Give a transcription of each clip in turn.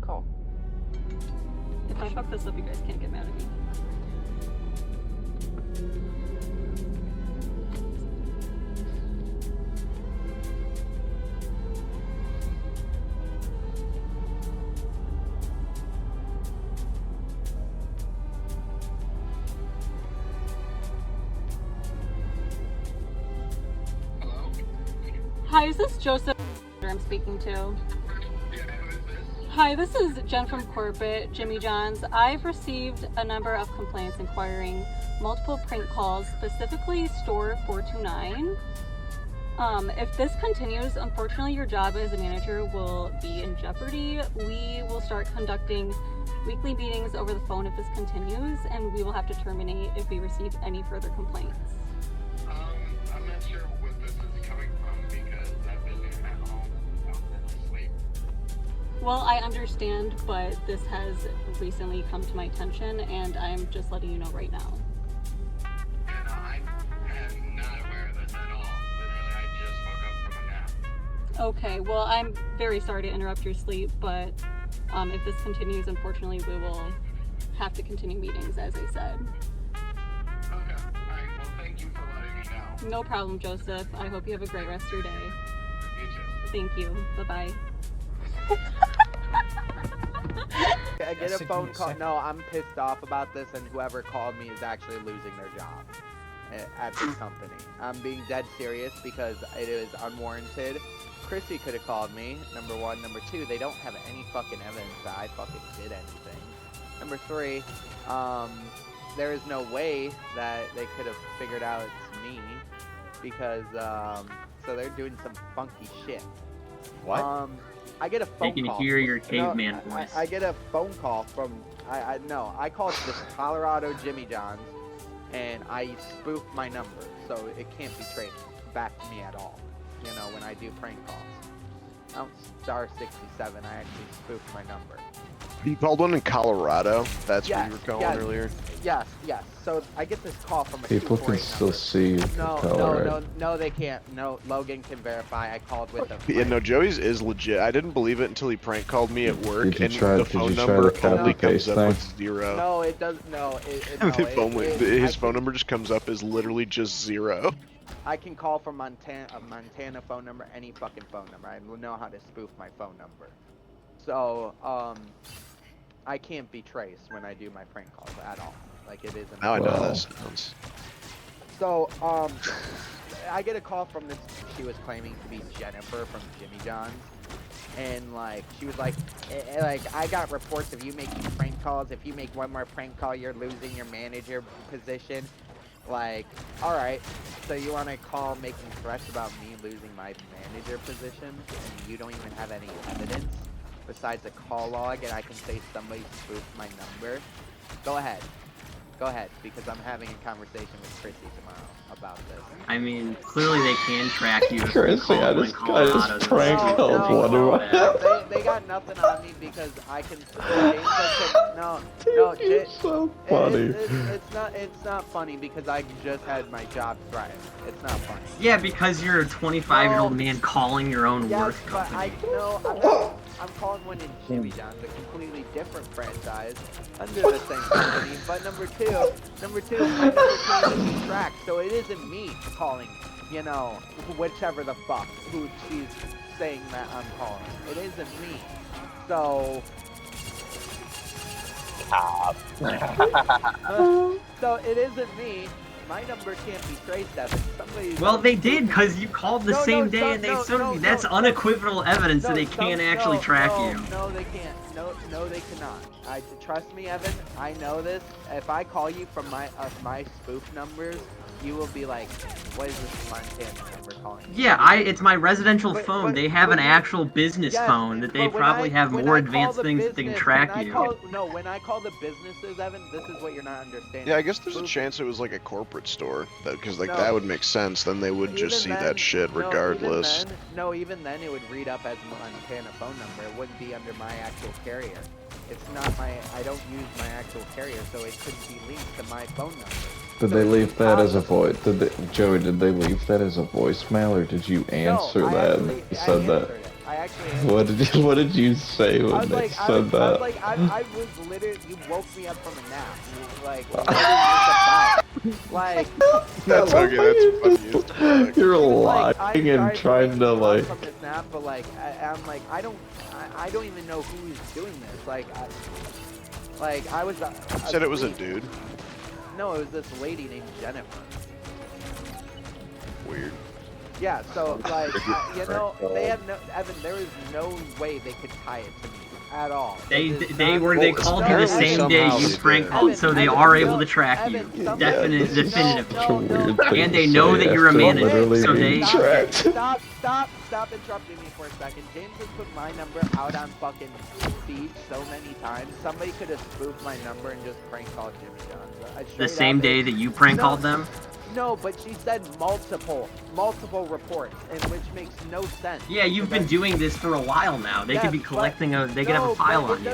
Cool. If I fuck this up, you guys can't get mad at me. Hello? Hi, is this Joseph I'm speaking to? Yeah, who is this? Hi, this is Jen from Corporate, Jimmy John's. I've received a number of complaints inquiring multiple prank calls, specifically store 429. If this continues, unfortunately your job as a manager will be in jeopardy. We will start conducting weekly meetings over the phone if this continues, and we will have to terminate if we receive any further complaints. I'm not sure what this is coming from because I've been at home. I've been asleep. Well, I understand, but this has recently come to my attention, and I'm just letting you know right now. And I am not aware of this at all. Literally, I just woke up from a nap. Okay, well, I'm very sorry to interrupt your sleep, but if this continues, unfortunately, we will have to continue meetings, as I said. Okay. Alright, well, thank you for letting me know. No problem, Joseph. I hope you have a great rest of your day. You too. Thank you. Bye-bye. I get a phone call. No, I'm pissed off about this, and whoever called me is actually losing their job at this company. I'm being dead serious because it is unwarranted. Chrissy could have called me, number one. Number two, they don't have any fucking evidence that I fucking did anything. Number three, there is no way that they could have figured out it's me because, so they're doing some funky shit. What? I get a phone They can call. hear your caveman No, voice. I get a phone call from, I called this Colorado Jimmy John's, and I spoofed my number, so it can't be traced back to me at all, you know, when I do prank calls. I'm star 67, I actually spoofed my number. You called one in Colorado? That's Yes, where you were calling yes. earlier? Yes, yes. So I get this call from a People can 248 still number. see the No, color. no, no, no, they can't. No, Logan can verify. I called with the. Yeah, no, Joey's is legit. I didn't believe it until he prank called me at work, Did you and try- the did you phone try number the copy only comes paste up thing? with 0. No, it does. No, His phone number just comes up as literally just 0. I can call from a Montana phone number, any fucking phone number. I know how to spoof my phone number. So, I can't be traced when I do my prank calls at all. Like, it isn't. Now I know how Wow. that sounds. So, I get a call from this, she was claiming to be Jennifer from Jimmy John's. And, like, she was like, I got reports of you making prank calls. If you make one more prank call, you're losing your manager position. Like, alright, so you want to call making threats about me losing my manager position, and you don't even have any evidence besides a call log, and I can say somebody spoofed my number? Go ahead. Go ahead, because I'm having a conversation with Chrissy tomorrow about this. I mean, clearly they can track you if you Chrissy, call I one in just Colorado. prank That's called stupid. one of my- They got nothing on me because I can. No, You're so funny. It's not funny because I just had my job threatened. It's not funny. Yeah, because you're a 25-year-old No. man calling your own Yes, work but company. I'm calling one in Jimmy John's, a completely different franchise under the same company. But number two, my number can't be tracked, so it isn't me calling, you know, whichever the fuck who she's saying that I'm calling. It isn't me. So. So it isn't me. My number can't be traced, Evan. Somebody. Well, they did, because you called the same day and they no, that's unequivocal evidence that they can't actually track you. No, they can't. No, they cannot. Trust me, Evan. I know this. If I call you from my spoof numbers, you will be like, "What is this Montana number calling?" Yeah, it's my residential But- phone. but- they have but an you- actual business Yes, phone that they but when probably have when more I call advanced the things that they can business- track when I you. when I call the businesses, Evan, this is what you're not understanding. Yeah, I guess there's a Spoof- chance it was like a corporate store, because like No. that would make sense. Then they would just see Even then- that shit no, regardless. Even then it would read up as Montana phone number. It wouldn't be under my actual carrier. It's not I don't use my actual carrier, so it couldn't be linked to my phone number. Did So they it's leave that as a impossible. voice? Joey, did they leave that as a voicemail, or did you answer No, that I and said that? I I actually. What did you say when I was they like, said that? I was literally, you woke me up from a nap. Like, what is this about? Like, That's okay. That's funny as fuck. You're like, lying and trying to like. from this nap, but like, I'm like, I don't even know who is doing this. Like, I was. You said it was a dude. No, it was this lady named Jennifer. Weird. Yeah, so like, you know, they had no, Evan, there is no way they could tie it to me at all. They not- called you the apparently same day somehow you they prank did. called, so they Evan, are no, able to track you. Evan, Definitively. Such a weird thing And to they know say that you're a after manager, literally so being they- tracked. Stop interrupting me for a second. James has put my number out on fucking feed so many times. Somebody could have spoofed my number and just prank called Jimmy John's. The same day that you prank called them? No, but she said multiple reports, and which makes no sense. Yeah, you've been doing this for a while now. They could be collecting they could have a file on you.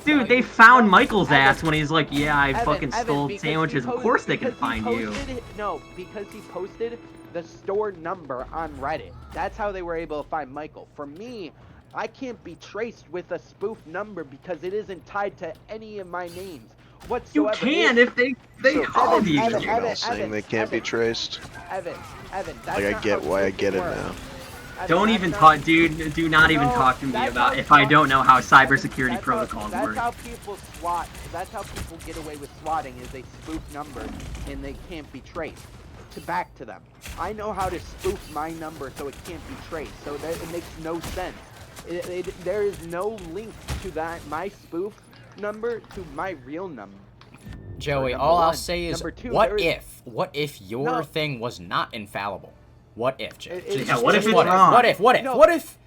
Dude, they found Michael's ass when he's like, yeah, I fucking stole sandwiches. Of course they can find you. No, because he posted the store number on Reddit. That's how they were able to find Michael. For me, I can't be traced with a spoof number because it isn't tied to any of my names You whatsoever. can if they called you. Evan, You're not saying they can't be traced. Evan, that's Like, I not get how why I spoofing get it works. now. Evan, Don't that's even not- talk, dude. Do not even No, talk to me that's about how if I SWAT- don't know how cybersecurity that's protocols that's work. how people SWAT. That's how people get away with swatting is they spoof numbers and they can't be traced back to them. I know how to spoof my number so it can't be traced. So that it makes no sense. There is no link to that my spoof number to my real number. Joey, Number all I'll one. say is, Number two, what there is- if your No. thing was not infallible? What if, Joe? Yeah, what if it's what wrong? What if? No, What if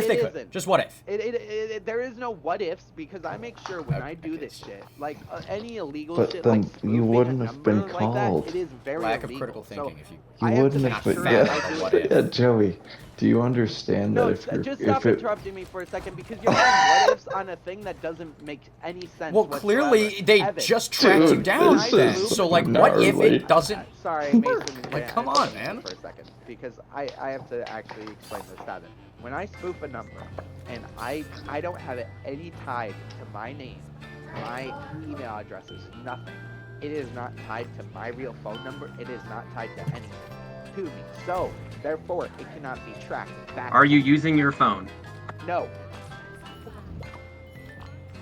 it they could? isn't. Just what if? There is no what ifs because I make sure when I do Okay, this shit, like any illegal But shit, then like spoofing you wouldn't a have been number like that, called. it is very Lack of illegal. critical So thinking. If you I You have to wouldn't make have sure been. that Yeah. I do What it. if? Yeah, Joey. Do you understand No, that if you're just if stop it interrupting me for a second because you're saying what ifs on a thing that doesn't make any sense. Well, clearly whatsoever. they Evan, just tracked you Dude, down this then. is So like, what if gnarly. it doesn't? Sorry, Mason. Like, come on, man. For a second, because I have to actually explain this to Evan. When I spoof a number, and I don't have it any tied to my name, my email addresses, nothing. It is not tied to my real phone number. It is not tied to anything to me. So therefore, it cannot be tracked back. Are you using your phone? No,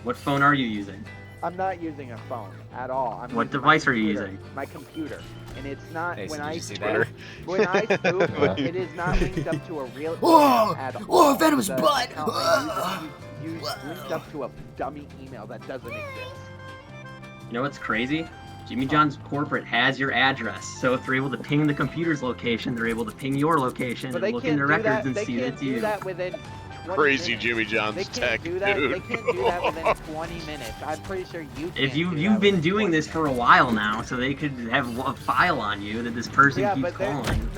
What phone are you using? I'm not using a phone at all. I'm What using device my are you computer, using? My computer, and it's not Hey, so when did I you see Twitter. that? when I spoof, Yeah. it is not linked up to a real Whoa! email at Whoa, all. Venom's The butt! account I use linked up to a dummy email that doesn't exist. You know what's crazy? Jimmy John's corporate has your address, so if they're able to ping the computer's location, they're able to ping your location But and they look can't in their do that. records and They see that can't it's do you. that within 20 Crazy minutes. Jimmy They John's can't tech, do that. dude. They can't do that within 20 minutes. I'm pretty sure you can't. If do that you've been within doing 20 this for a minutes. while now, so they could have a file on you that this person Yeah, keeps but calling.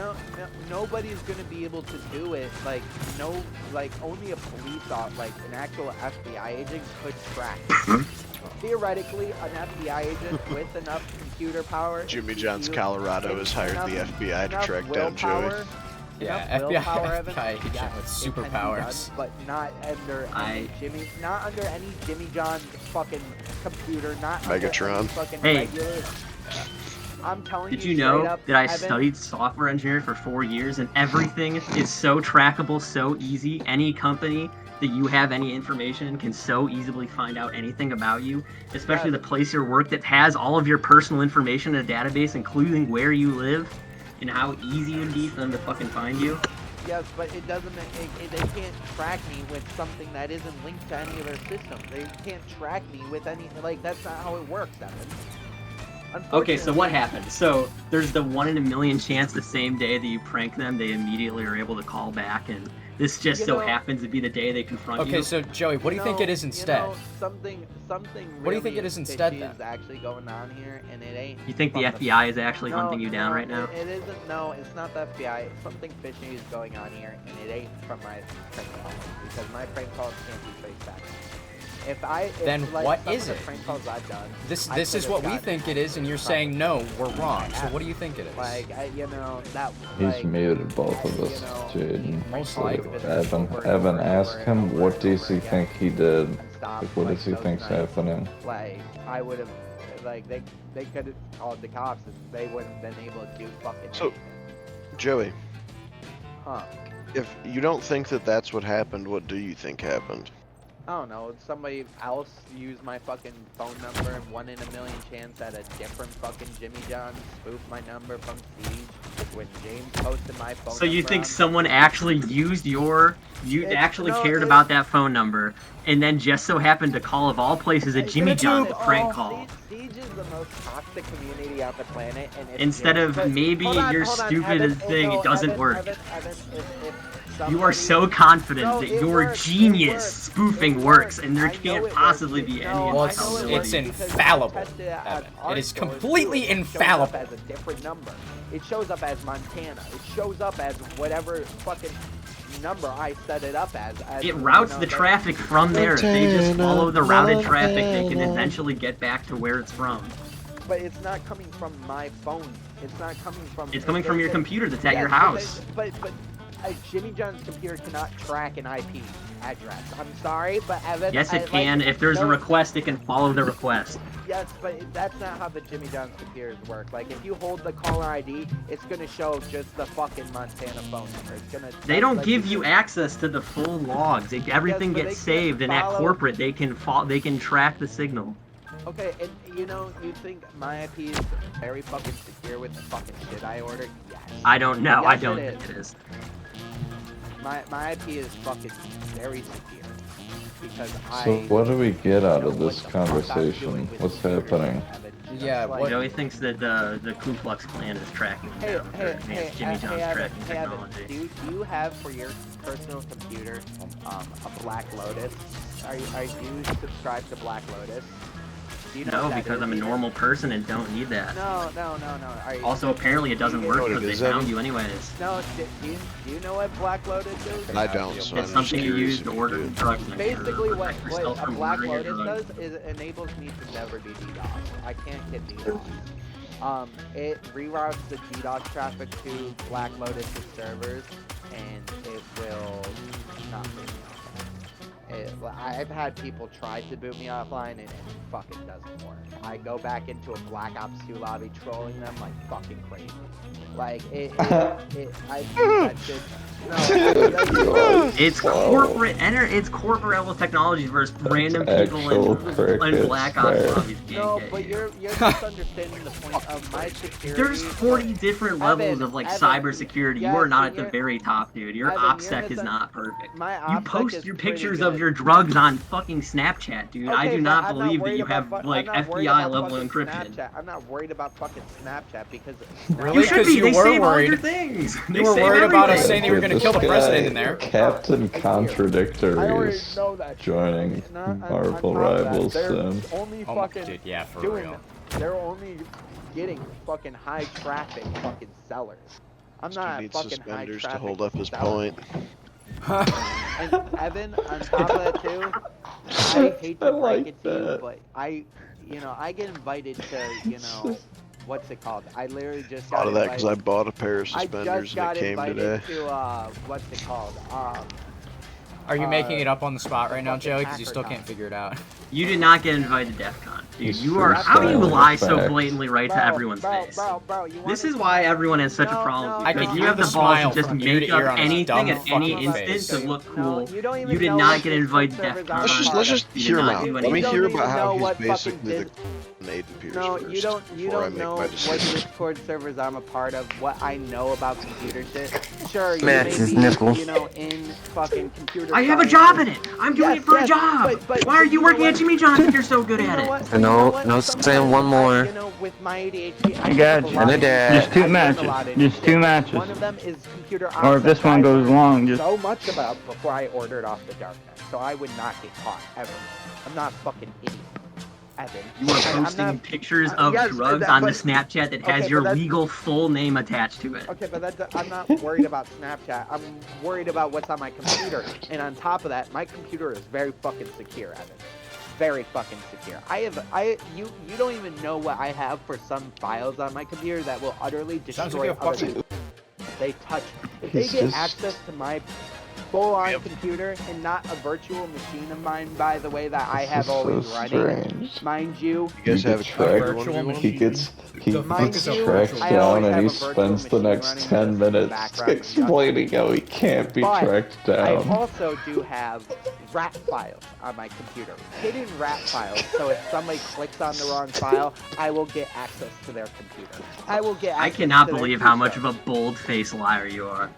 nobody's gonna be able to do it. Like only a police officer, like an actual FBI agent could track. Theoretically, an FBI agent with enough computer power. Jimmy if John's you- Colorado has hired the enough- FBI to enough track down Joey. willpower- Yeah, enough FBI willpower, Evan, agent yes, with it can be superpowers. done, but not under not under any Jimmy John fucking computer, not under Megatron. any fucking Hey. regular. I'm telling Did you you know straight up, that I Evan, studied software engineering for 4 years and everything is so trackable, so easy? Any company that you have any information can so easily find out anything about you, especially Yeah. the place you work that has all of your personal information in a database, including where you live and how easy it would be for them to fucking find you. Yes, but it doesn't. They can't track me with something that isn't linked to any of their systems. They can't track me with any. Like that's not how it works, Evan. Okay, so what Unfortunately- happened? So there's the 1 in a million chance the same day that you prank them, they immediately are able to call back, and this just You so know- happens to be the day they confront you. Okay, so Joey, what do you think it is instead? Something. What do you think really it is instead, fishy then? is actually going on here, and it ain't. You think the from FBI is actually No, hunting you down no, right now? It isn't. No, it's not the FBI. Something fishy is going on here, and it ain't from my prank calls because my prank calls can't be traced back. Then like, what some is of the it? prank calls I've done, This I is could've what we gotten think it is, and you're probably saying no, we're wrong. So half. what do you think it is? Like, you know, that. He's like, muted both of you us, know, Jaden. Most So, likely. Evan, ask him what does he think he did? Like, what does he think's happening? Like, I would have, like, they could have called the cops and they wouldn't have been able to do fucking So- anything. Joey, Huh. if you don't think that that's what happened, what do you think happened? I don't know, somebody else used my fucking phone number and 1 in a million chance at a different fucking Jimmy John spoofed my number from Siege when James posted my phone So you number think on- someone actually used you It's- actually no, cared it's- about that phone number, and then just so happened to call of all places a Jimmy John's prank call? Siege is the most toxic community on the planet, and if Instead James of put- maybe hold on, your hold on, stupid Evan, thing, no, it doesn't Evan, work. Evan, if You are somebody- so confident No, that it your works, it genius works, spoofing it works, works. and there I know can't it possibly works. be No, any Well, I know it accountability. it's works because I infallible, tested it at Evan. our It is stores, completely too, and it shows infallible. up as a different number. It shows up as Montana. It shows up as whatever fucking number I set it up as It you routes know, the they- traffic from there. If they just Montana, follow the routed traffic, they can Montana. eventually get back to where it's from. But it's not coming from my phone. It's not coming from. It's coming from your computer that's at Yes, your but house. But Jimmy John's computer cannot track an IP address. I'm sorry, but Evan. Yes, it like, can. If there's a no, request, it can follow the request. Yes, but that's not how the Jimmy John's computers work. Like, if you hold the caller ID, it's gonna show just the fucking Montana phone number. It's gonna. They don't like, give you access to the full logs. Everything but gets they can saved, and at follow- corporate, they can track the signal. Okay, and you know, you think my IP is very fucking secure with the fucking shit I ordered? Yes. I don't know. Yes, I don't it think it is. My IP is fucking very secure because So I. what do we get out know of this what the fuck I'm doing conversation? with What's computers, happening? Evan. Yeah, Like, what- Joey thinks that the Ku Klux Klan is tracking Hey, down hey, for advanced hey, Jimmy John's Evan, tracking hey, Evan, technology. do you have for your personal computer a Black Lotus? Are you subscribed to Black Lotus? Do you know No, what that because is I'm a even? normal person and don't need that. No. Are you, Also, apparently it doesn't You work know what it because they is, found Evan? you anyways. no. Do you know what Black Lotus is? I don't, so It's I'm just something you curious use if to you order do. drugs. Basically, or what protect yourself a from Black ordering Lotus drugs. does is it enables me to never be DDoS. I can't get DDoS. It reroutes the DDoS traffic to Black Lotus's servers, and it will not boot me offline. I've had people try to boot me offline, and it fucking doesn't work. I go back into a Black Ops 2 lobby trolling them like fucking crazy. Like, I do that shit. No, It's corporate it's corporate level technology versus random people Actual in crickets Black Ops there. lobbies can't no, get but you. you're misunderstanding the point of my security. There's 40 different levels Evan, of like Evan, cybersecurity. You are yes, not at the you're- very top, dude. Your Evan, you're OPSEC is misun- not perfect. My You OPSEC post is your pretty pictures good. of your drugs on fucking Snapchat, dude. I Okay, do but not I'm believe that worried you about have fu- like I'm not worried FBI about level fucking encryption. Snapchat. I'm not worried about fucking Snapchat because Really? You should 'Cause be. you They were save all your worried. things. They You were save worried about us everything. saying that you were gonna This kill the guy, president in there. Captain Contradictory I already is know that. shit. joining And on Marvel top of that, Rivals they're soon. only Oh my fucking dude, yeah, for doing real. that. They're only getting fucking high traffic fucking sellers. I'm This dude not needs fucking high suspenders traffic to hold up his seller. point. And Evan, on top of that too, I hate I to break like it to you, that. but I get invited to, what's it called? I literally just A lot got of that because I invited. bought a pair of I suspenders just and got it came invited today. to, what's it called? Are you making it up on the spot the right now, fucking Joey? Because you still hacker can't figure it out. You did not get invited to DEF CON. Dude, He's you are. How do you freestyling lie so facts. blatantly right to everyone's face? Bro, This is why everyone has such a No, problem no, with I you. can Because you hear have the the balls smile to just from ear make to ear up on his anything dumb at any fucking instant face. to look No, cool. you don't even You did know not what get Discord invited to servers DEF I'm CON. a part Let's of. just You did hear him not out. do Let me anything. hear don't about even how know he's what basically fucking the Aiden Pierce No, first you don't before I make know my what decision. Discord servers I'm a part of, what I know about computer shit. Sure, you Smash may his be, nipple. in fucking computer I have a science job and- in it. I'm doing Yes, it for a yes, job. but Why are you you know working at what? Jimmy John's if you're so good You at know it? what? No, You know what? no, Sometimes saying one more. with my ADHD, I got have a you. lot of And a dad. Just two I learned a matches. lot in Just it. two matches. One of them is computer Or if this OpSec. one I goes learned long, just so much about before I ordered off the darknet, so I would not get caught ever. I'm not a fucking idiot, Evan. You are I'm posting not- pictures of yes, drugs that- on the but- Snapchat that has okay, your but that's- legal full name attached to it. Okay, but I'm not worried about Snapchat. I'm worried about what's on my computer. And on top of that, my computer is very fucking secure, Evan. very fucking secure. You don't even know what I have for some files on my computer that will utterly Sounds destroy like a other fucking- people. They touch. If they He's get just- access to my full-on computer and not a virtual machine of mine, by the way, that I This have is so always running, strange. mind you. You guys You have a get tracker tracked. virtual 1v1? He gets Mind is a you, tracked I always down, and have he a virtual spends the machine next running 10 just in the minutes background explaining how he can't be But tracked I down. also do have RAT files on my computer. Hidden RAT files, so if somebody clicks on the wrong file, I will get access to their computer. I will get I access cannot to their believe how much keystrokes. of a bold-faced liar you are.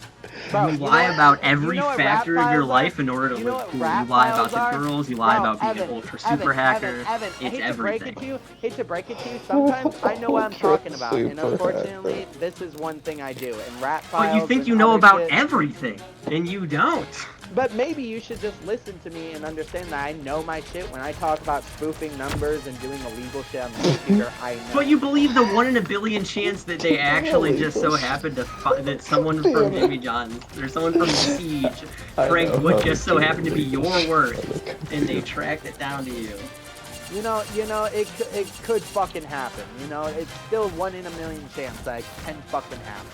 Bro, You you lie know- about every you know what factor rat of your files are? life in order to You know look what cool. rat You lie about files are? the girls, you lie Bro, about being Evan, an ultra super hacker. Evan, It's hate everything. to break it to you. Sometimes I know what I'm talking about, and Super unfortunately, hacker. this is one thing I do. And rat files. But you think and you know other about shit- everything, and you don't. But maybe you should just listen to me and understand that I know my shit. When I talk about spoofing numbers and doing illegal shit on the computer, I know. But you believe the 1 in a billion chance that they actually just so happened to that someone from Jimmy John's or someone from Siege I Frank know would how just to so do happen to be your illegal work, shit on the and they computer. tracked it down to you. You know, it could fucking happen. You know, it's still 1 in a million chance that it can fucking happen.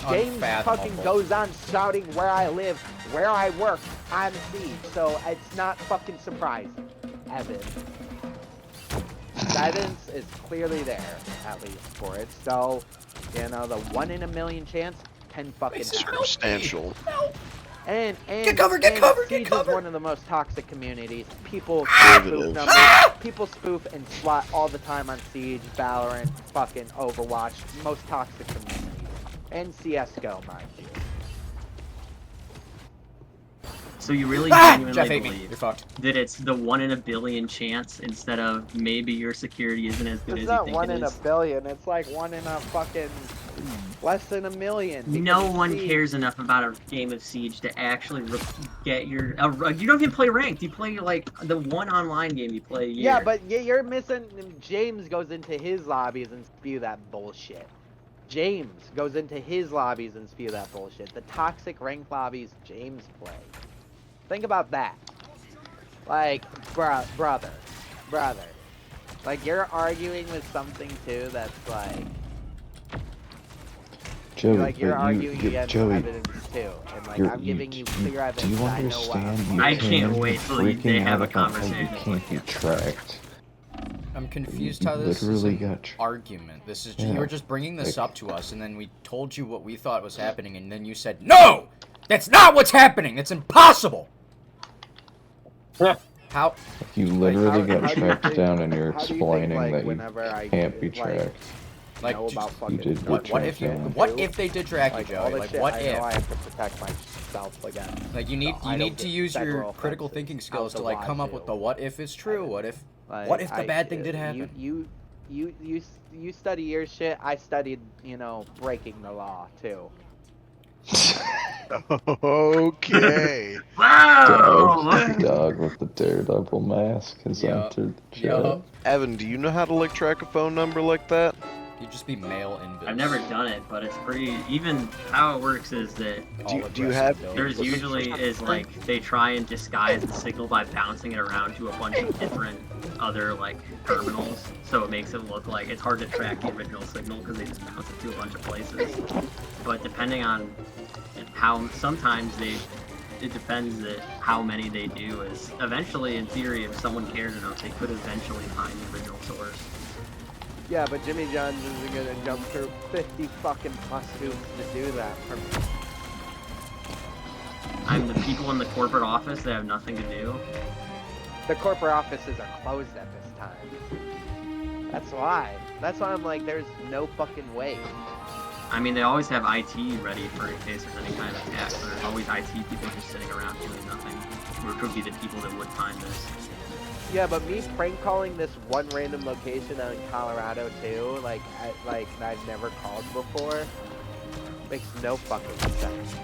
James Unfathomable. fucking goes on shouting where I live, where I work, on Siege, so it's not fucking surprising. Evidence. Evidence is clearly there, at least for it. So, you know, the 1 in a million chance can fucking happen. Substantial. And Get cover, get and cover, get Siege cover. is one of the most toxic communities. People Derivative. spoof numbers. People spoof and SWAT all the time on Siege, Valorant, fucking Overwatch. Most toxic communities. And CS:GO, mind you. So you really Jeff genuinely ate me. believe You're fucked. that it's the 1 in a billion chance instead of maybe your security isn't as good It's as not you think 1 it in a is? billion. It's like 1 in a fucking less than a million. No because one Siege- cares enough about a game of Siege to actually get your. You don't even play ranked. You play like the one online game you play a year. Yeah, but you're missing. James goes into his lobbies and spew that bullshit. James goes into his lobbies and spew that bullshit. The toxic ranked lobbies James play. Think about that. Like, brother. Like, you're arguing with something too that's like, Joey, like you're but arguing against Joey, evidence too, and like you're- I'm giving you clear do evidence. you that I know what I'm understand? You I can't be wait till they freaking have a out about how you conversation. can't be tracked. I'm confused You how this is literally an got argument. This is Yeah. you were just bringing this Like- up to us, and then we told you what we thought was happening, and then you said, "No, that's not what's happening. It's impossible." How? You literally How got do you tracked think- down, and you're how do you think, explaining like, that you whenever I can't be like, tracked. Like, know about just- fucking You did get What tracked if you? down. What if they did track you, like, all Joey? the Like, shit what I know I if? have to protect myself against. Like, you need So I you don't need to get use your federal critical offenses thinking out skills the to like come up with wazoo. the what if is true. What if? Like, What if the bad thing did happen? You study your shit. I studied, you know, breaking the law too. Okay. Wow! Dog with the daredevil mask has Yup. entered the chat. Yup. Evan, do you know how to like track a phone number like that? You'd just be male invis. I've never done it, but it's pretty. Even how it works is that Do you have- there's usually is like they try and disguise the signal by bouncing it around to a bunch of different other like terminals, so it makes it look like it's hard to track the original signal because they just bounce it to a bunch of places. But depending on how sometimes it depends that how many they do is eventually in theory if someone cared enough they could eventually find the original source. Yeah, but Jimmy John's isn't gonna jump through 50 fucking plus hoops to do that for me. I'm the people in the corporate office that have nothing to do. The corporate offices are closed at this time. That's why. That's why I'm like, there's no fucking way. I mean, they always have IT ready for in case there's any kind of attack. So there's always IT people just sitting around doing nothing, which would be the people that would find this. Yeah, but me prank calling this one random location out in Colorado too, like I've never called before, makes no fucking sense.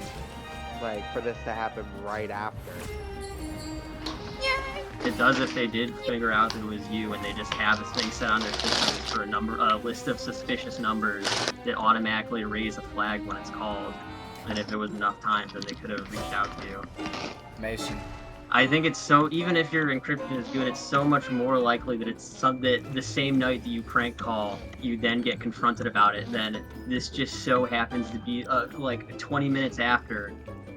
Like for this to happen right after. It does if they did figure out that it was you and they just have this thing set on their systems for a list of suspicious numbers that automatically raise a flag when it's called. And if it was enough times, then they could have reached out to you. Mason. I think it's so, even if your encryption is good, it's so much more likely that it's that the same night that you prank call, you then get confronted about it, than this just so happens to be, like, 20 minutes after,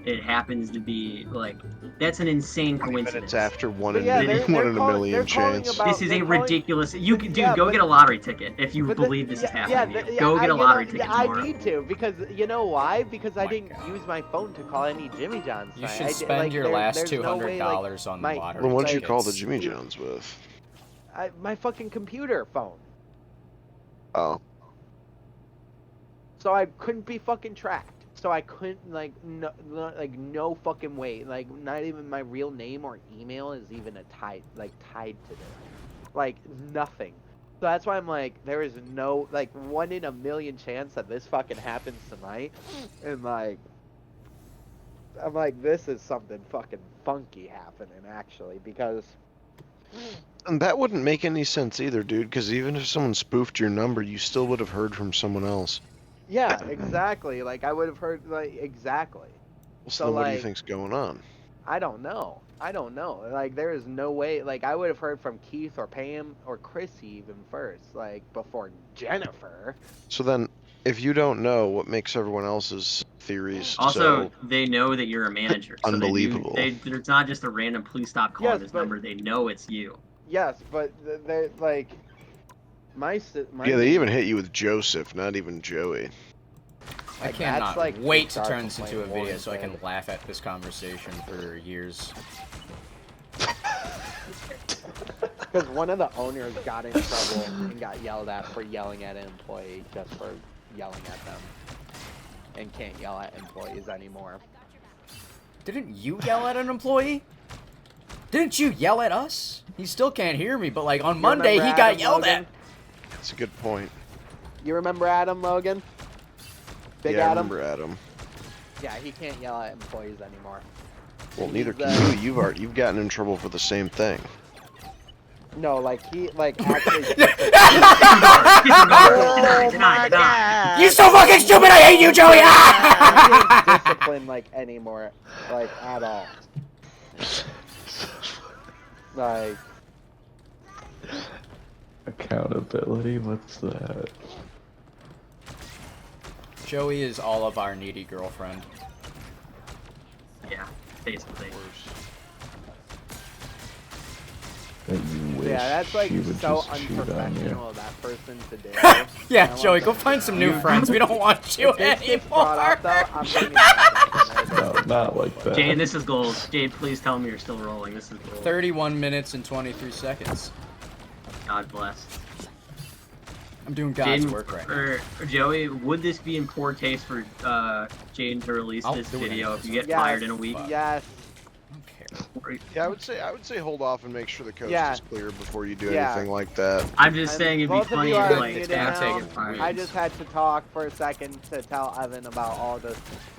it happens to be, like, that's an insane coincidence. It's after one But in, yeah, one in a they're million calling chance. about- This is a they're calling- ridiculous. You but dude, yeah, go but- get a lottery ticket if you But believe this is happening to you. Go get a lottery ticket tomorrow. I need to, because you know why? Because I My didn't God. use my phone to call any Jimmy John's. You tonight. should I spend like, your there- last there's no way, $200 on the my- lottery Well, what'd you call the tickets. Jimmy John's with? my fucking computer phone. Oh. So I couldn't be fucking tracked. So I couldn't no fucking way. Like not even my real name or email is even tied to this. Like nothing. So that's why I'm like, there is no 1 in a million chance that this fucking happens tonight. And I'm like, this is something fucking funky happening actually, because And that wouldn't make any sense either, dude, because even if someone spoofed your number, you still would have heard from someone else. yeah, exactly. Like I would have heard exactly. So So, then what do you like- think's going on? I don't know. Like, there is no way. Like, I would have heard from Keith or Pam or Chrissy even first, like, before Jennifer. So then, if you don't know, what makes everyone else's theories Also, so... they know that you're a manager. So Unbelievable. It's not just a random please stop calling Yes, this but- number. They know it's you. Yes, but they're, like, my Yeah, they even hit you with Joseph, not even Joey. I Like, cannot that's, like, wait to dark turn this into a complaint video so I can warranted. laugh at this conversation for years. Because one of the owners got in trouble and got yelled at for yelling at an employee just for yelling at them. And can't yell at employees anymore. Didn't you yell at an employee? Didn't you yell at us? He still can't hear me, but like on You Monday he remember got Adam, yelled Logan? at. That's a good point. You remember Adam, Logan? Big yeah, Adam? I remember Adam. Yeah, he can't yell at employees anymore. Well, neither He's, can you. You've gotten in trouble for the same thing. No, like he actually. Deny. You so fucking stupid! I hate you, Joey! I can't discipline like anymore, like at all. Like Accountability? What's that? Joey is all of our needy girlfriend. Yeah, basically. That you wish yeah, that's like she would so just cheat on you. unprofessional of that person to do. Yeah, I Joey, want go them find to some know. new friends. We don't want you If this gets brought up, though, anymore. I'm bringing it up. No, not like that. Jade, this is goals. Jade, please tell me you're still rolling. This is goals. 31 minutes and 23 seconds. God bless. I'm doing God's Jaden, work right now. or Joey, would this be in poor taste for Jaden to release I'll this do it video anyways. if you get Yes. fired in a week? Yes. I don't care. Yeah, I would say hold off and make sure the coast Yeah. is clear before you do Yeah. anything like that. I'm just And saying it'd be both of funny you if are like muted after now. you get fired. I just had to talk for a second to tell Evan about all the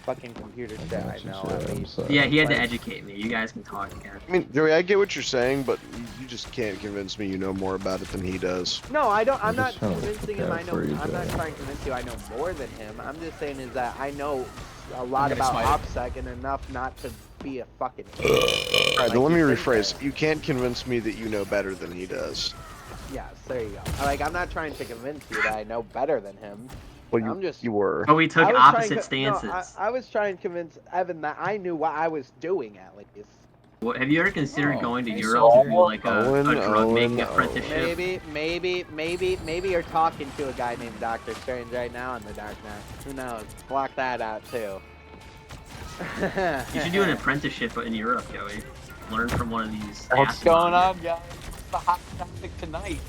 fucking computer shit I know. at I'm least. sorry. Yeah, he had to Like- educate me. You guys can talk again. I mean, Joey, I get what you're saying, but you just can't convince me you know more about it than he does. No, I don't. I'm I'm not just trying to convincing look him. I out know. for you, I'm not Joey. trying to convince you I know more than him. I'm just saying is that I know a lot I'm gonna about smite OPSEC and enough not to be a fucking. Alright, then let Like me you think rephrase. that. You can't convince me that you know better than he does. Yes, there you go. Like I'm not trying to convince you that I know better than him. Well, I'm just- you were. But we took I was trying opposite to- stances. No, I was trying to convince Evan that I knew what I was doing at least. Have you ever considered Oh, going to hey, Europe to do like Owen, a drug making Owen, apprenticeship? Maybe you're talking to a guy named Dr. Strange right now in the dark net. Who knows? Block that out too. You should do an apprenticeship in Europe, Joey. Learn from one of these. What's ass going mines. on, guys? It's the hot topic tonight.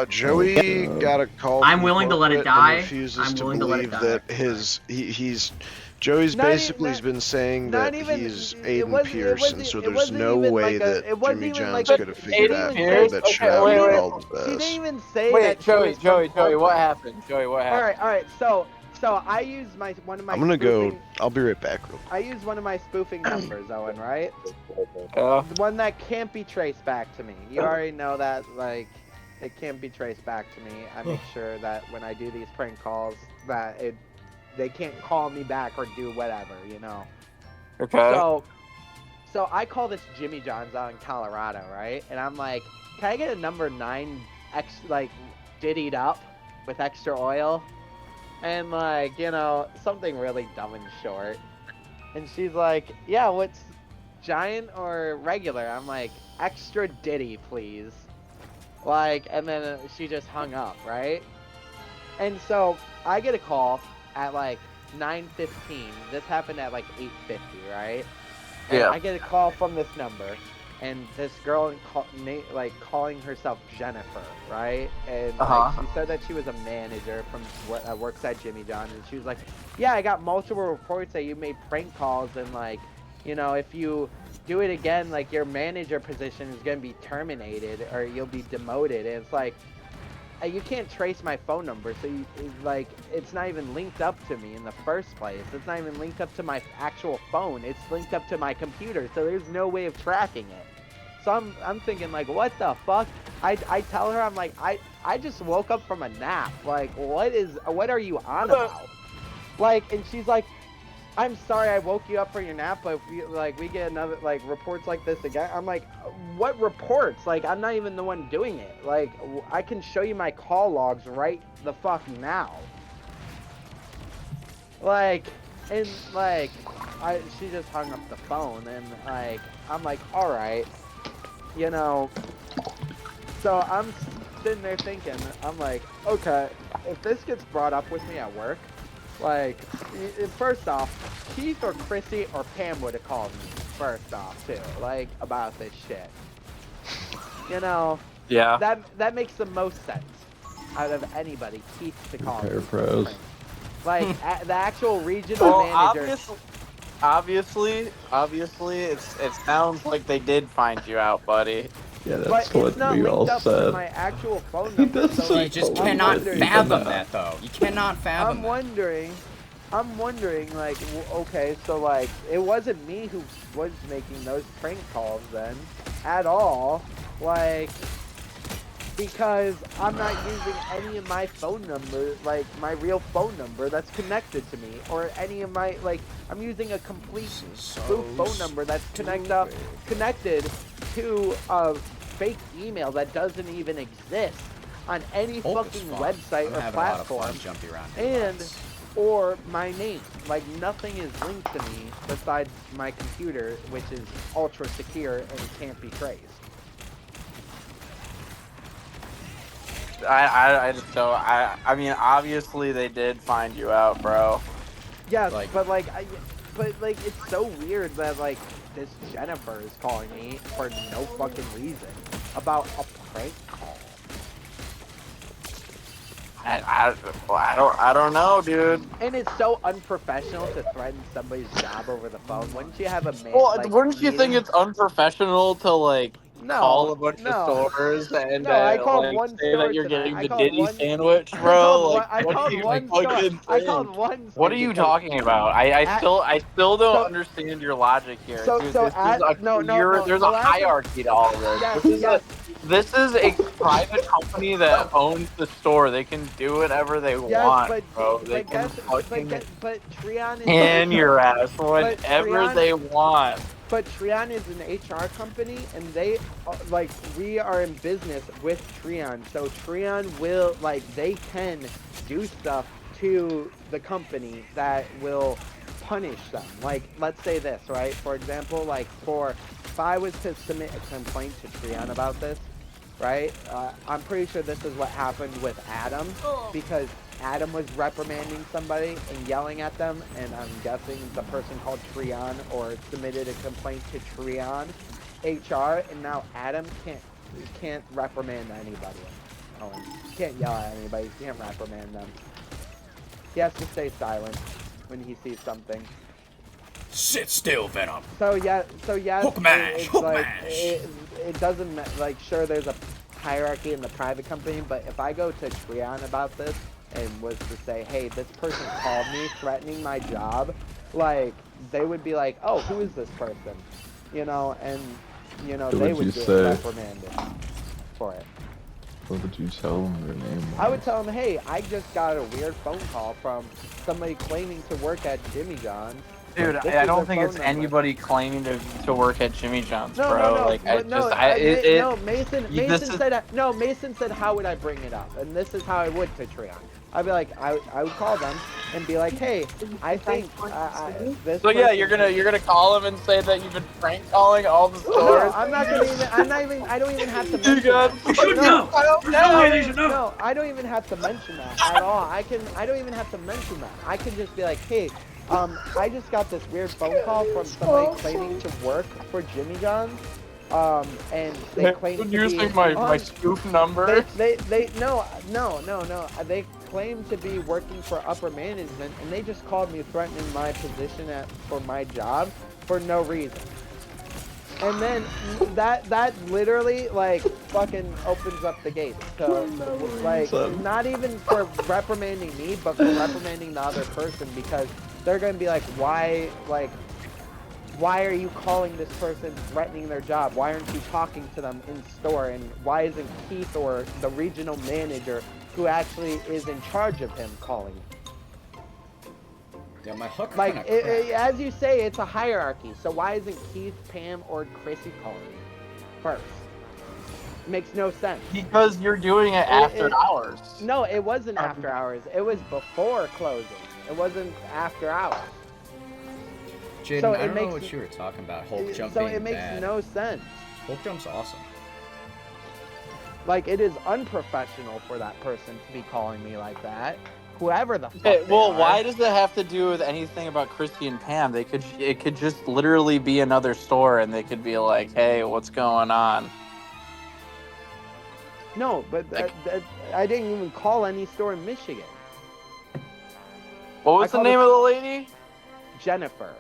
Joey got a call. I'm from willing to let it corporate and die. Refuses I'm to willing to let it believe die. that he's Joey's Not even- basically has been saying not that even- he's it Aiden wasn't- it Pierce, and wasn't- so it there's wasn't no even way like a- that it wasn't Jimmy even Johns like could a- have figured Aiden out Pierce? that Okay, Shroud wait, did wait. all of She didn't this. even say Wait, that. Joey, what happened? Joey, what happened? All right. So I used one of my. I'm gonna go. spoofing- I'll be right back, real quick. I used one of my spoofing numbers, Owen. Right? Yeah. The one that can't be traced back to me. You already know that, like, it can't be traced back to me. I make sure that when I do these prank calls, that they can't call me back or do whatever, you know. Okay. So I call this Jimmy John's out in Colorado, right? And I'm like, can I get a number 9 diddied up with extra oil? And like, something really dumb and short. And she's like, yeah, what's giant or regular? I'm like, extra diddy, please. Like, and then she just hung up, right? And so I get a call at like 9:15. This happened at like 8:50, right? And Yeah. I get a call from this number, and this girl calling herself Jennifer, right? And like, she said that she was a manager that works at Jimmy John's, and she was like, "Yeah, I got multiple reports that you made prank calls, and like, if you do it again, like your manager position is gonna be terminated or you'll be demoted." And it's like, you can't trace my phone number, so it's not even linked up to me in the first place. It's not even linked up to my actual phone. It's linked up to my computer, so there's no way of tracking it. So I'm thinking, like, what the fuck? I tell her, I'm like, I just woke up from a nap. Like, what are you on about? Like, and she's like, I'm sorry I woke you up from your nap, but we get another, like, reports like this again. I'm like, what reports? Like, I'm not even the one doing it. Like, I can show you my call logs right the fuck now. Like, and like, she just hung up the phone, and like, I'm like, all right, so I'm sitting there thinking, I'm like, okay, if this gets brought up with me at work, like, first off, Keith or Chrissy or Pam would have called me, first off, too, like, about this shit. Yeah. That makes the most sense out of anybody, Keith to call me. Pros. Like, the actual regional manager. Obviously, it sounds like they did find you out, buddy. Yeah, But that's what it's not we all linked up to said. my actual phone number. So, You like, just I'm cannot wondering- fathom that, though. You cannot fathom I'm that. wondering, like, okay, so, like, it wasn't me who was making those prank calls then, at all, like, because I'm not using any of my phone number, like, my real phone number that's connected to me, or any of my, like, I'm using a complete spoof phone number that's connected to a fake email that doesn't even exist on any fucking website or platform, or my name. Like, nothing is linked to me besides my computer, which is ultra secure and can't be traced. I just don't. I mean, obviously they did find you out, bro. Yes, Like- but it's so weird that, like, this Jennifer is calling me for no fucking reason about a prank call. I don't know, dude. And it's so unprofessional to threaten somebody's job over the phone. Wouldn't you have a Wouldn't you think it's unprofessional to, like, call a bunch no. of stores and I called like, one say store that you're tonight. getting I the called Diddy one- sandwich, bro? I called one store. What are you talking about? I still don't understand your logic here. Dude, there's a hierarchy to all of this. This is a private company that owns the store. They can do whatever they want, bro. They can fucking Treon is can your ass whenever they want. But Treon is an HR company, and they, we are in business with Treon. So Treon will, they can do stuff to the company that will punish them. Like, let's say this, right? For example, if I was to submit a complaint to Treon about this, right? I'm pretty sure this is what happened with Adam, because Adam was reprimanding somebody and yelling at them, and I'm guessing the person called Treon or submitted a complaint to Treon HR, and now Adam can't reprimand anybody. He can't yell at anybody. He can't reprimand them. He has to stay silent when he sees something. Sit still, Venom. So yeah, Hook mash, hook mash. It doesn't, sure, there's a hierarchy in the private company, but if I go to Treon about this and was to say, hey, this person called me threatening my job, they would be like, oh, who is this person? And, they would get reprimanded for it. What would you tell them their name was? I would tell them, hey, I just got a weird phone call from somebody claiming to work at Jimmy John's, Dude, This I is don't their think it's phone number. anybody claiming to work at Jimmy John's, No, bro. no, no, Like, but no, Mason said, how would I bring it up? And this is how I would to Treon. I'd be like, I would call them and be like, hey, I think this. So yeah, person- you're gonna call him and say that you've been prank calling all the No, stores. I'm not gonna even. I don't even have to You mention got that. You should know. There's no way they should know. No, I don't even have to mention that at all. I don't even have to mention that. I can just be like, hey, I just got this weird phone call from somebody claiming to work for Jimmy John's. And they claim to be using my spoof number. They no. They claim to be working for upper management, and they just called me threatening my position for my job for no reason. And then that literally like fucking opens up the gate. So like not even for reprimanding me, but for reprimanding the other person, because they're gonna be like, why are you calling this person threatening their job? Why aren't you talking to them in store? And why isn't Keith or the regional manager who actually is in charge of him calling me? Yeah, my hook Like, kinda cracked. as you say, it's a hierarchy. So why isn't Keith, Pam, or Chrissy calling me first? Makes no sense. Because you're doing it after hours. No, it wasn't after hours. It was before closing. It wasn't after hours. Jaden, So I it don't know makes- what you were talking about. Hulk jump So being it makes bad. no sense. Hulk jump's awesome. Like, it is unprofessional for that person to be calling me like that. Whoever the fuck Okay, they well, are. why does it have to do with anything about Christy and Pam? It could just literally be another store, and they could be like, "Hey, what's going on?" No, but I didn't even call any store in Michigan. What was I the called name it- of the lady? Jennifer.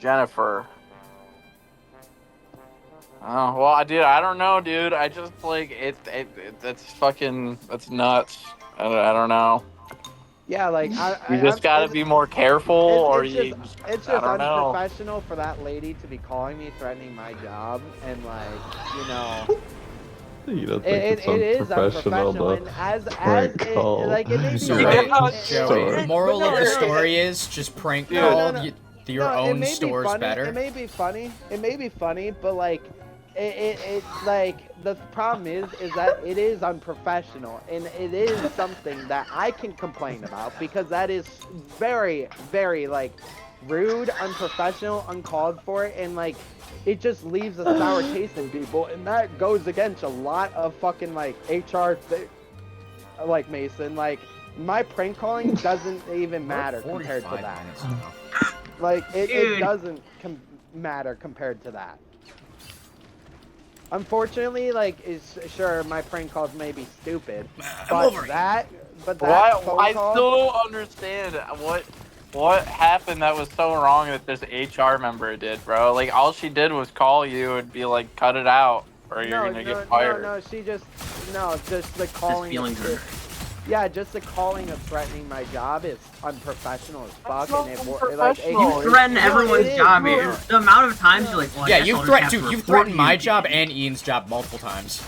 Jennifer. Oh well, I don't know, dude. I just like that's fucking that's nuts. I don't know. Yeah, like You just gotta be more careful, or it's you. it's I just don't know. unprofessional for that lady to be calling me, threatening my job, and like, you know, You don't it think is it's unprofessional. unprofessional And as prank it, call like it may be So, Yeah, funny, Joey, moral but of the no, story is just prank Dude. call No. your it own may be store's funny, better. It may be funny. It may be funny, but like, it like the problem is that it is unprofessional, and it is something that I can complain about, because that is very, very like rude, unprofessional, uncalled for, and like it just leaves a sour taste in people, and that goes against a lot of fucking like HR like Mason. Like, my prank calling doesn't even matter compared to 45 that. minutes now. Like, it Dude. doesn't matter compared to that. Unfortunately, like, sure, my prank calls may be stupid, but over it. that Why? phone I call, still don't understand what happened that was so wrong that this HR member did, bro. Like, all she did was call you and be like, "Cut it out, or you're gonna get fired." No, just the His calling. feelings hurt. Yeah, just the calling of threatening my job is unprofessional as fuck, That's and not like, unprofessional. You threaten everyone's is, job. no. The amount of times you're like, well, I Yeah, guess you've I'll just threatened, have to dude. You've report threatened my you. job and Ian's job multiple times.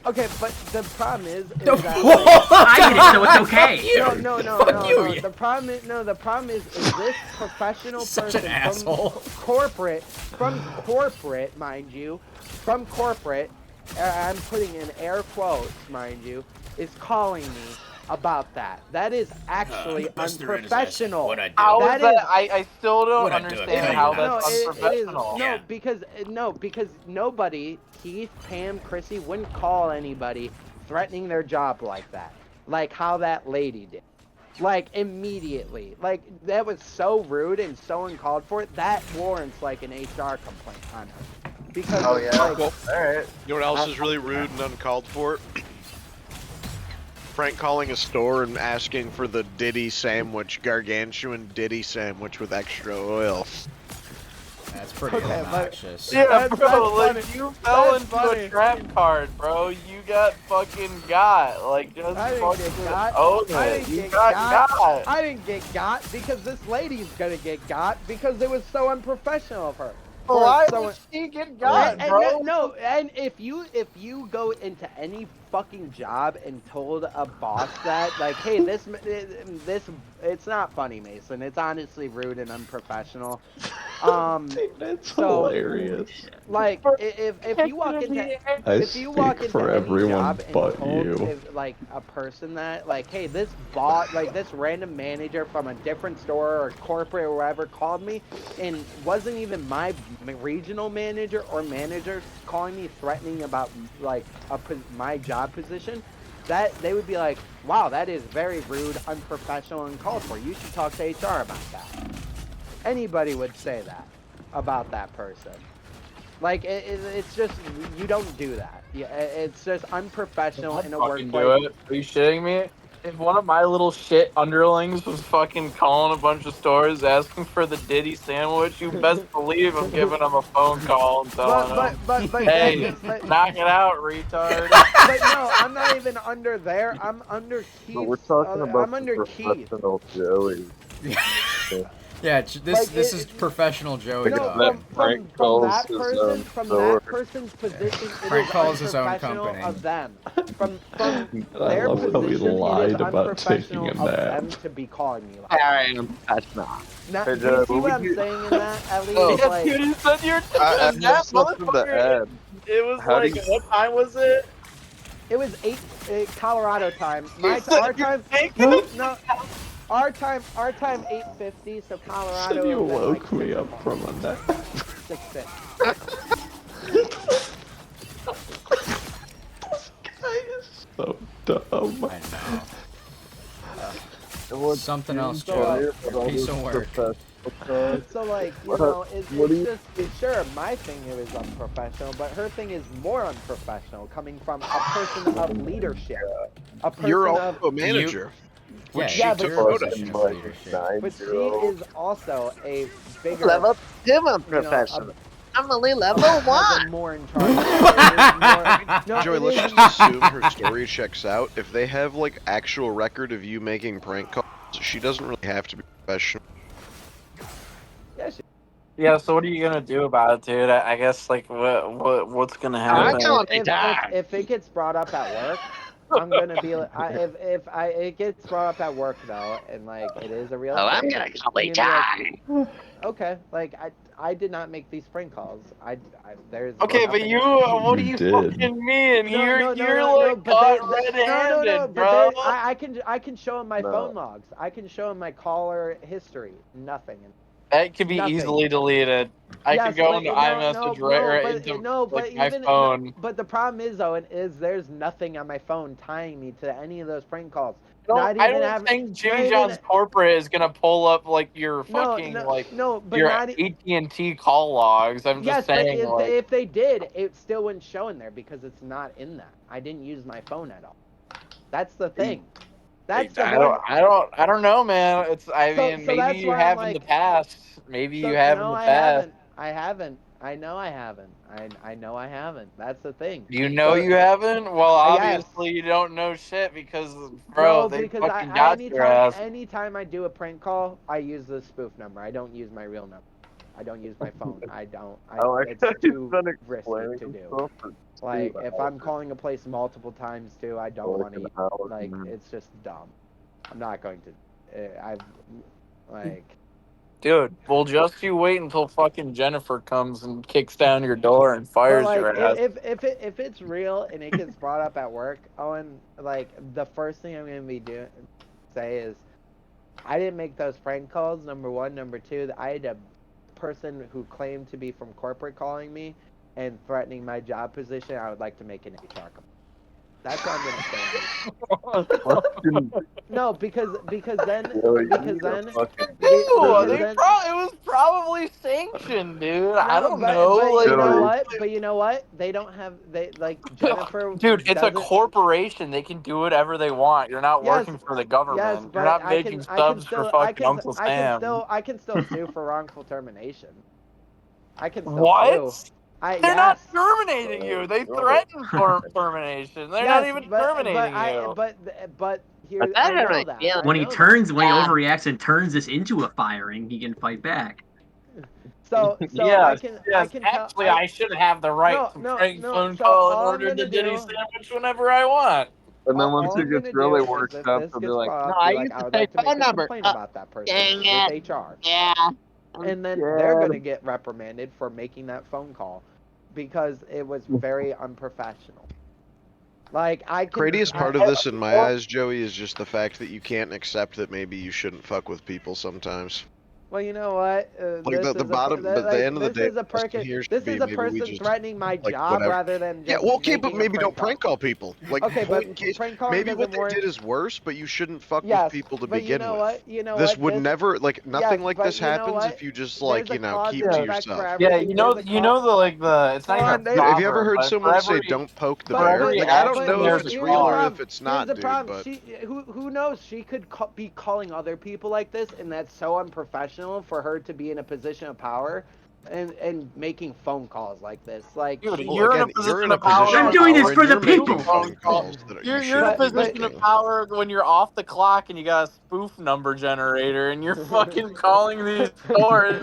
Okay, but the problem is that I get it, so it's okay. Fuck you, no. yeah. The problem is this professional Such an person asshole. from corporate, mind you, from corporate, I'm putting in air quotes, mind you, is calling me about that. That is actually unprofessional. What I do? How That is that? is- I still don't What'd I do? understand Okay, how no, that's it is unprofessional. because nobody, Keith, Pam, Chrissy, wouldn't call anybody threatening their job like that, like how that lady did, like immediately. Like, that was so rude and so uncalled for. That warrants like an HR complaint on her, because Oh it's yeah. like, All right. You know what else is really rude and uncalled for? Frank calling a store and asking for the Diddy sandwich, gargantuan Diddy sandwich with extra oil. That's pretty Okay, but- obnoxious. Yeah, That's bro, like funny. you fell That's into funny. a trap card, bro. You got fucking got. Like, just I didn't fucking get got. own I it. didn't You get got. I didn't get got because this lady's gonna get got because it was so unprofessional of her. Why so, would she get got, and bro? no, and if you go into any fucking job and told a boss that, like, hey, this, it's not funny, Mason. It's honestly rude and unprofessional. That's So, hilarious. like, if you walk into I if you walk speak into for any everyone job and but told you. like a person that, like, hey, this bot, like this random manager from a different store or corporate or wherever called me and wasn't even my regional manager or manager calling me threatening about like my job position, that they would be like, wow, that is very rude, unprofessional, and called for. You should talk to HR about that. Anybody would say that about that person. Like it's just you don't do that. Yeah, it's just unprofessional I'd in a fucking workplace. do it. Are you shitting me? If one of my little shit underlings was fucking calling a bunch of stores asking for the Diddy sandwich, you best believe I'm giving them a phone call and telling them, hey, knock it out, retard. But no, I'm not even under there. I'm under Keith. We're talking about I'm under Keith. professional Joey. Yeah, this is professional Joey No, talk. from that person's position, it Frank is calls his own unprofessional company. of them. From I their love how he position, it is lied about taking unprofessional a of nap. them to be calling me like I that. am professional. Now, Hey, do you see will what we I'm get- saying in that? At least, Oh. Yeah, like, dude, you said you're I taking a nap, have something to motherfucker. add. It was How do like, you- what time was it? it was 8 Colorado time. You said Our you're time. taking a No, our time 8:50. So Colorado. So you would have been, like, woke me 6 up from a nap. 6:50. This guy is so dumb. I know. Something else, Joe. Piece of work. So, like, you know, it's sure, my thing is unprofessional, but her thing is more unprofessional, coming from a person of leadership, a person You're of also a manager. Which Yeah, she you're took a note of. position of leadership. but she is also a bigger Level 2 unprofessional. I'm only level 1. more in charge. Joey, let's just assume her story checks out. If they have like actual record of you making prank calls, she doesn't really have to be professional. Yeah, so what are you gonna do about it, dude? I guess like what's gonna happen? If it gets brought up at work, I'm gonna be like, it gets brought up at work though, and like it is a real. I'm gonna call HR. Okay, like I did not make these prank calls. There's Okay, but nothing you, what do you fucking mean? You're like caught red-handed, bro. I can show him my phone logs. I can show him my caller history. Nothing. That could be easily deleted. I could go into iMessage right into my phone. But the problem is, Owen, is there's nothing on my phone tying me to any of those prank calls. I don't think Jimmy John's corporate is gonna pull up like your fucking your AT&T call logs. I'm just saying. But if they did, it still wouldn't show in there because it's not in that. I didn't use my phone at all. That's the thing. I don't know, man. I mean, maybe you have in the past. Maybe you have in the past. I haven't. I know I haven't. I know I haven't. That's the thing. You know you haven't? Well, obviously you don't know shit because, bro, they fucking got your ass. Anytime I do a prank call, I use the spoof number. I don't use my real number. I don't use my phone. I don't. It's too risky to do. Like, if I'm calling a place multiple times too, I don't want to. Like, it's just dumb. I'm not going to. Dude, well, just you wait until fucking Jennifer comes and kicks down your door and fires your ass. If it's real and it gets brought up at work, Owen, like, the first thing I'm gonna say is, I didn't make those prank calls. Number one, number two, I had a person who claimed to be from corporate calling me and threatening my job position. I would like to make an HR complaint. That's what I'm gonna say. No, because then it was probably sanctioned, dude. I don't know. But you know what? They don't have Jennifer. Dude, it's a corporation. They can do whatever they want. You're not working for the government. You're not making subs for fucking Uncle Sam. I can still sue for wrongful termination. I can still sue. They're not terminating you. They threaten termination. They're not even terminating you. But when he overreacts and turns this into a firing, he can fight back. So yes, I can tell. actually, I should have the right to prank phone So call in all I'm order to gonna Diddy do, sandwich whenever I want. And then once all it I'm gets gonna really do is worked if up, this they'll be gets like, brought No, up, I be like, used I to would say like to make phone a number. complaint about that person Dang it. with HR. Yeah. And then yeah. they're gonna get reprimanded for making that phone call because it was very unprofessional. Like I can. Craziest part of this in my eyes, Joey, is just the fact that you can't accept that maybe you shouldn't fuck with people sometimes. Well, you know what? Like This the is bottom, but the end of the this day, is a the lesson here should this be is a maybe we person just threatening my like job whatever. rather than Yeah, just well, okay, but making a maybe don't call. prank call people. Like, Okay, point but in case, prank calling maybe what doesn't they warrant. did is worse, but you shouldn't fuck with Yes, people to but you begin know with. what? You know This what? would never, like, nothing Yes, like but this you know happens what? if you just, There's like, a you know, cause keep and to effect for yourself. Yeah, everything. There's a you know cause. the like the it's not Hold even on, a Have you ever proverb, heard but someone say, "Don't poke the for bear"? every Like, I don't action, know if there's a it's here's real the or cause. if it's Here's not, the dude, problem. but Who knows? She could be calling other people like this, and that's so unprofessional for her to be in a position of power, and making phone calls like this. Like Dude, she. well, you're in a again, you're position in a of power. position I'm of doing this power for and the you're making people. phone calls that you You're in a shouldn't be position of making. power when you're off the clock and you got a spoof number generator and you're fucking calling these stores.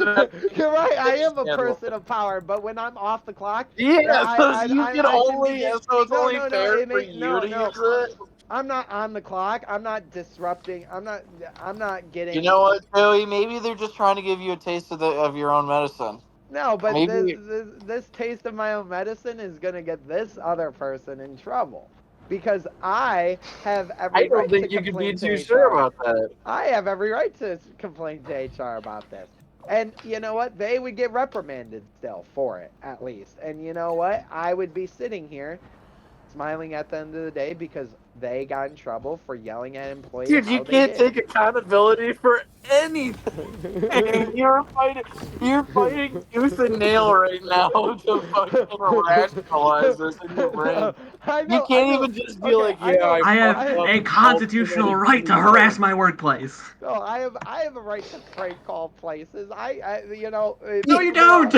You're right. I am a person of power, but when I'm off the clock, Yeah, so you can I can only, begin. so it's No, only no, no. fair It for may you no, to no. use it. I'm not on the clock. I'm not disrupting. I'm not You getting. know what, Joey? Maybe they're just trying to give you a taste of your own medicine. No, but Maybe. this taste of my own medicine is gonna get this other person in trouble because I have I every don't right to think you could be complain too to sure HR. about that. I have every right to complain to HR about this. And you know what? They would get reprimanded still for it, at least. And you know what? I would be sitting here smiling at the end of the day because they got in trouble for yelling at employees Dude, how you they can't did. take accountability for anything. You're fighting tooth and nail right now to fucking rationalize this in your brain. I You know, I can't know. even just be Okay, like, yeah, I I have fucked up a and called too constitutional many right to people. harass my workplace. No, I have a right to prank call places. You know. No, you don't.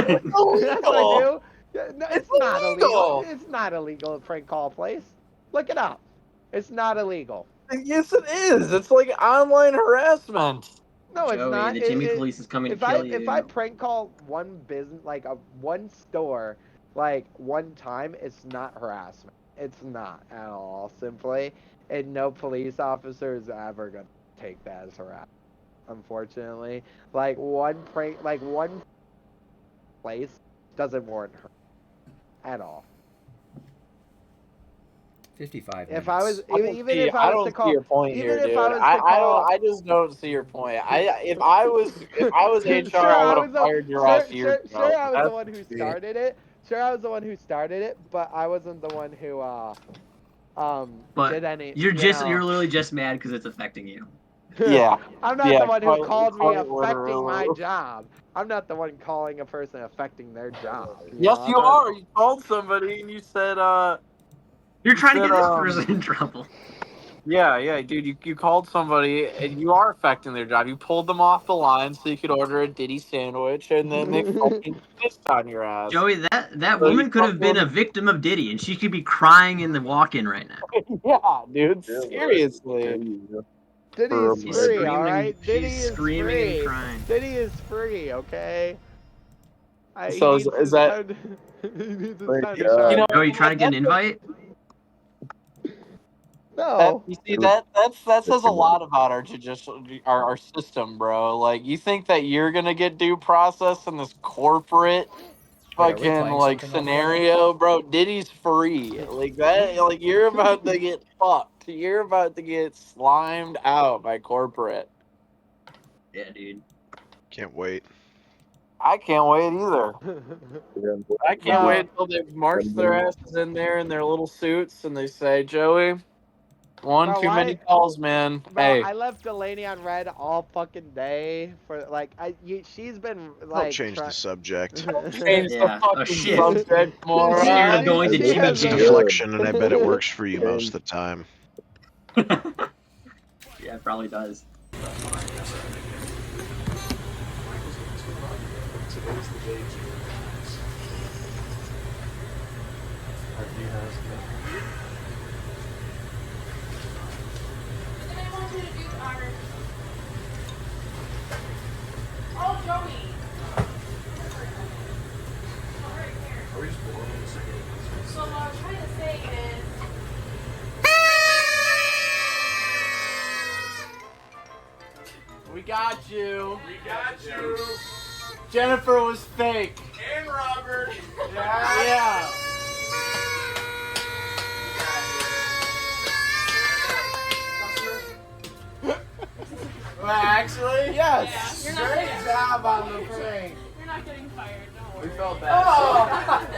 Yes, I Illegal. do. Yeah, no, It's it's not illegal. illegal. It's not illegal to prank call a place. Look it up. It's not illegal. Yes, it is. It's like online harassment. No, it's Joey, not. the Jimmy police is coming to kill you. If I prank call one business, like a one store, like one time, it's not harassment. It's not at all. Simply, and no police officer is ever gonna take that as harassment. Unfortunately, like one place doesn't warrant her at all. 55 If minutes. I was I don't even see. if I I was don't to see call, your point even here, if dude. I was to I don't. call, I just don't see your point. If I was HR, sure, I I would was have fired your ass years sure ago. I was the That's one who me. started it. Sure, I was the one who started it, but I wasn't the one who But did any. you're You know, literally just mad because it's affecting you. Yeah. I'm not Yeah. the one who called me Quite affecting my literally. job. I'm not the one calling a person affecting their job. You know, Yes, I'm you not. are. You called somebody and you said, You're you trying to said, get this person in trouble. yeah, dude. You called somebody and you are affecting their job. You pulled them off the line so you could order a Diddy sandwich, and then they fucking pissed on your ass. Joey, that So you woman could have been a fucking victim of Diddy, and she could be crying in the walk-in right now. yeah, dude. Seriously. Diddy is She's free, all screaming. right. She's Diddy is screaming and free. crying. Diddy is free, okay. He So needs is his that time. He needs his Thank time to you God. know? shine. Joey, you trying to get an invite? No. You see that says a Thank lot about our judicial our system, bro. Like you think that you're gonna get due process in this corporate Wait, are we fucking playing like something over there? scenario, bro? Diddy's free. Like that like you're about to get fucked. You're about to get slimed out by corporate. Yeah, dude. Can't wait. I can't wait either. I can't Bro, wait until they march their asses in there in their little suits and they say, Joey, one bro, too many why? calls, man. Bro, Hey, I left Delaney on red all fucking day for like she's been Don't like change the subject. change the Yeah, a fucking shift. subject, Instead of moron. going to she Jimmy has It's been. Jam. deflection, and I bet it works for you most of the time. Yeah, it probably does. got you. We got you. Jennifer was fake. And Robert. Yeah. Well, actually, yes. Yeah, Great job on the prank. You're not getting fired, don't worry. We felt bad. Oh,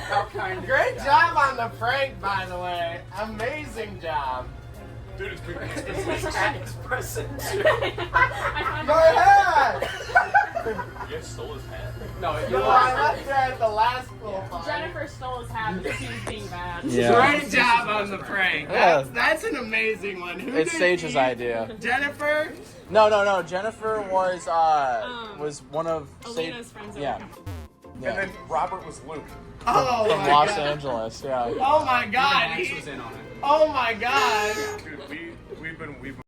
how kind. Great job on the prank, by the way. Amazing job. Dude, it's been Expressive too. I Go ahead. You guys stole his hat. No, I left her at the last pool party. Jennifer stole his hat because he was being bad. Great job on the prank. That's an amazing one. Who It's did Sage's he? idea. Jennifer? No. Jennifer was one of Alina's friends. Yeah. And then Robert was Luke. Oh From my Los God. Angeles. Yeah. Oh my God. Max was in on it. Oh my God. Dude, we